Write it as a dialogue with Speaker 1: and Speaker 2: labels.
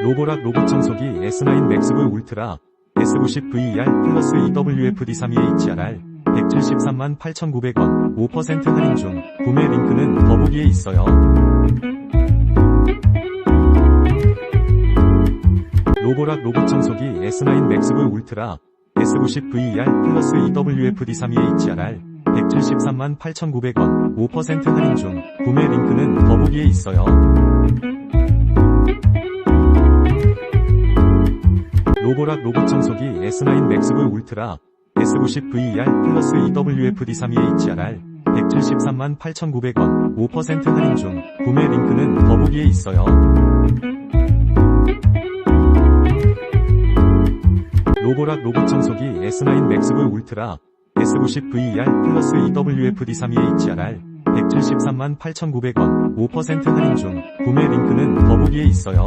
Speaker 1: 로봇청소기 S9 MaxV Ultra S90VER+EWFD32HRR 173만8,900원 5% 할인 중. 구매 링크는 더보기에 있어요. 로봇청소기 S9 MaxV Ultra S90VER+EWFD32HRR 173만8,900원 5% 할인 중. 구매 링크는 더보기에 있어요. 로봇청소기 S9 MaxV Ultra S90VER+EWFD32HRR 173만8,900원 5% 할인 중. 구매 링크는 더보기에 있어요. 로봇청소기 S9 MaxV Ultra S90VER+EWFD32HRR 173만8,900원 5% 할인 중. 구매 링크는 더보기에 있어요.